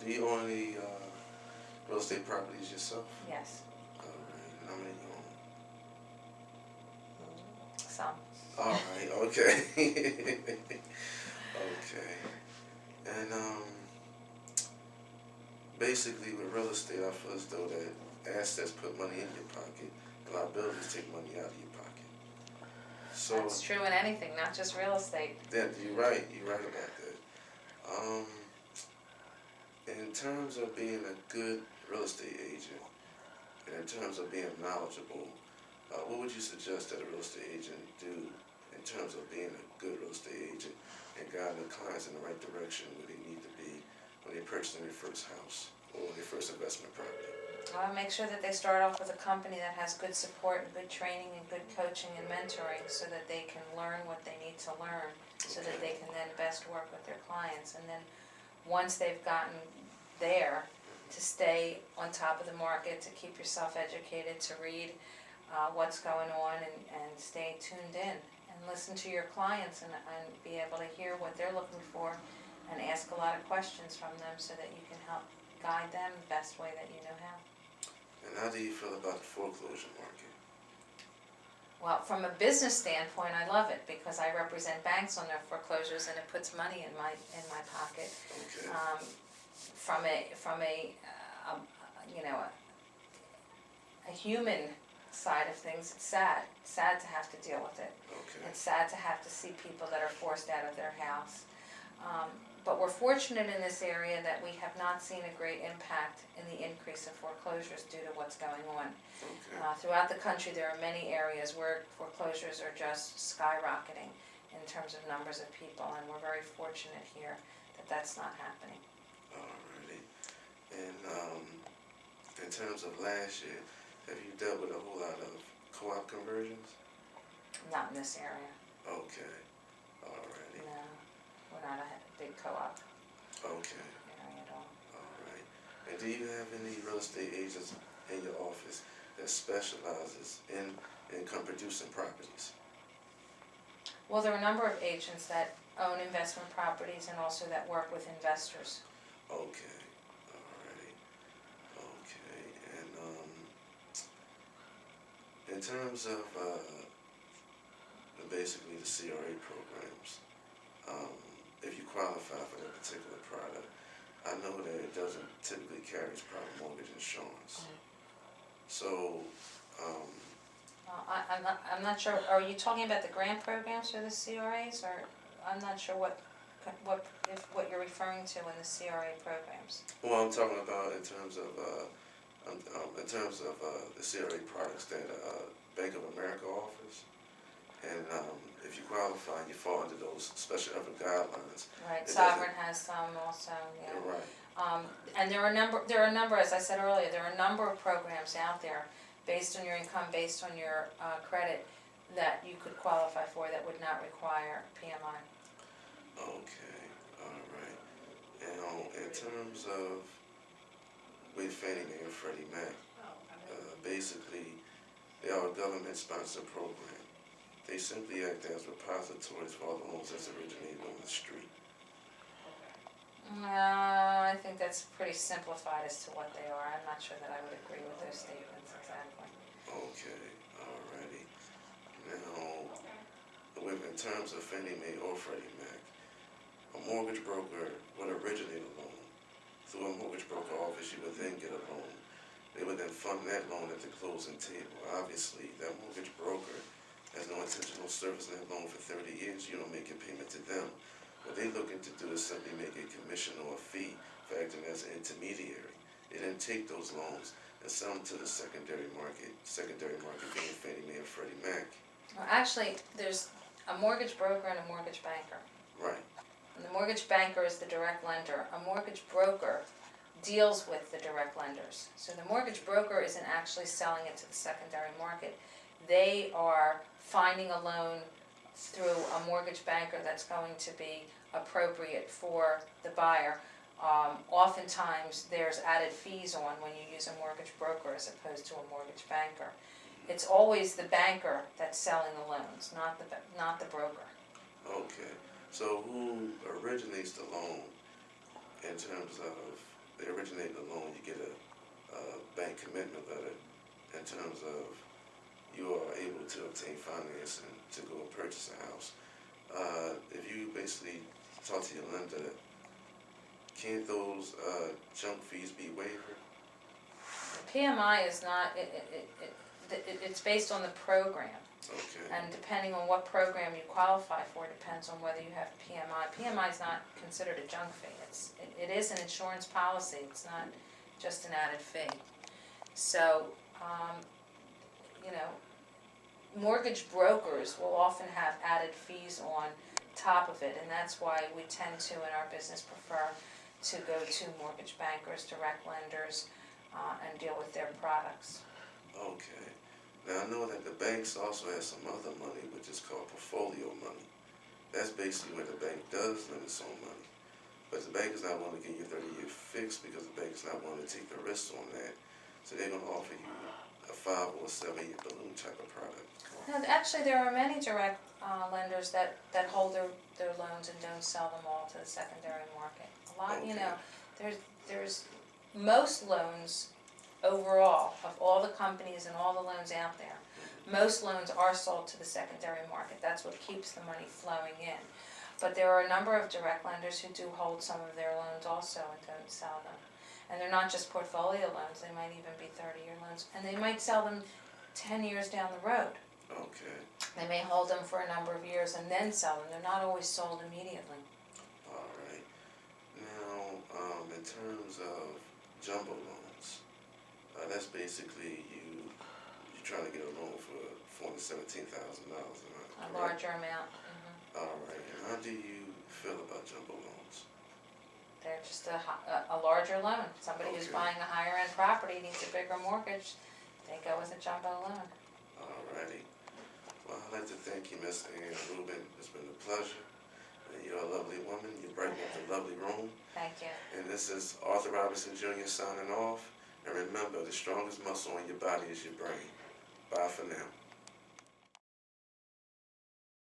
Do you own any real estate properties yourself? Yes, Alright, and how many you some. own? Alright, okay. Okay. And basically with real estate, I feel as though that assets put money in your pocket, and liabilities take money out of your pocket. So That's true in anything, not just real estate. that you're right about that. Um, in terms of being a good real estate agent, and in terms of being knowledgeable, what would you suggest that a real estate agent do in terms of being a good real estate agent and guiding the clients in the right direction where they need to be when they're purchasing their first house or their first investment property? Make sure that they start off with a company that has good support and good training and good coaching and mentoring so that they can learn what they need to learn, so that they can then best work with their clients. And then once they've gotten there, to stay on top of the market, to keep yourself educated, to read what's going on, and stay tuned in and listen to your clients, and be able to hear what they're looking for and ask a lot of questions from them so that you can help guide them the best way that you know how. And how do you feel about the foreclosure market? Well, from a business standpoint, I love it because I represent banks on their foreclosures, and it puts money in my pocket. Okay. From a you know, a human side of things, it's sad to have to deal with it. Okay. It's sad to have to see people that are forced out of their house. But we're fortunate in this area that we have not seen a great impact in the increase of foreclosures due to what's going on. Okay. Throughout the country, there are many areas where foreclosures are just skyrocketing in terms of numbers of people, and we're very fortunate here that that's not happening. Alrighty. And in terms of last year, have you dealt with a whole lot of co-op conversions? Not in this area, Okay. Alrighty. no. We're not a big co-op Okay. area at all. Alright. And do you have any real estate agents in your office that specializes in income producing properties? Well, there are a number of agents that own investment properties and also that work with investors. Okay. Alrighty. Okay. And in terms of basically the CRA programs, if you qualify for that particular product, I know that it doesn't typically carry private mortgage insurance. So, I'm not sure, are you talking about the grant programs for the CRAs, or I'm not sure what you're referring to in the CRA programs? well, I'm talking about in terms of the CRA products that Bank of America offers, and if you qualify, you fall under those special effort guidelines. Right, It Sovereign has some also, yeah. You're right. And there are a number, as I said earlier, there are a number of programs out there based on your income, based on your credit, that you could qualify for that would not require PMI. Okay, all right. Now, in terms of with Fannie Mae and Freddie Mac, basically, they are a government-sponsored program. They simply act as repositories for all the loans that's originated on the street. I think that's pretty simplified as to what they are. I'm not sure that I would agree with those statements exactly. Okay, alrighty. Now, in terms of Fannie Mae or Freddie Mac, a mortgage broker would originate a loan. Through a mortgage broker office, you would then get a loan. They would then fund that loan at the closing table. Obviously, that mortgage broker has no intention of servicing that loan for 30 years. You don't make a payment to them. What they're looking to do is simply make a commission or a fee for acting as an intermediary. They then take those loans and sell them to the secondary market being Fannie Mae or Freddie Mac. Well, actually, there's a mortgage broker and a mortgage banker. Right. And the mortgage banker is the direct lender. A mortgage broker deals with the direct lenders. So the mortgage broker isn't actually selling it to the secondary market. They are finding a loan through a mortgage banker that's going to be appropriate for the buyer. Oftentimes, there's added fees on when you use a mortgage broker as opposed to a mortgage banker. It's always the banker that's selling the loans, not the broker. Okay. So who originates the loan in terms of they originate the loan, you get a bank commitment letter in terms of you are able to obtain financing to go and purchase a house. If you basically talk to your lender, can't those junk fees be waived? PMI is not, it's based on the program. Okay. And depending on what program you qualify for, depends on whether you have PMI. PMI is not considered a junk fee. It is an insurance policy, it's not just an added fee. So, you know, mortgage brokers will often have added fees on top of it, and that's why we tend to, in our business, prefer to go to mortgage bankers, direct lenders, and deal with their products. Okay. Now I know that the banks also have some other money, which is called portfolio money. That's basically where the bank does lend its own money. But the bank is not willing to give you a 30-year fix because the bank is not willing to take the risk on that. So they're going to offer you a 5 or 7-year balloon type of product. No, actually, there are many direct lenders that hold their loans and don't sell them all to the secondary market. A lot, you know, there's most loans overall, of all the companies and all the loans out there, most loans are sold to the secondary market. That's what keeps the money flowing in. But there are a number of direct lenders who do hold some of their loans also and don't sell them. And they're not just portfolio loans, they might even be 30-year loans. And they might sell them 10 years down the road. Okay. They may hold them for a number of years and then sell them. They're not always sold immediately. All right. Now, in terms of jumbo loans, that's basically you're trying to get a loan for $417,000. A larger amount. All right. And how do you feel about jumbo loans? They're just a larger loan. Somebody who's Okay. buying a higher end property needs a bigger mortgage, they go with a jumbo loan. All righty. Well, I'd like to thank you, Miss Ann Rubin. It's been a pleasure. And you're a lovely woman. You brighten up the lovely room. Thank you. And this is Arthur Robinson Jr. signing off. And remember, the strongest muscle in your body is your brain. Bye for now.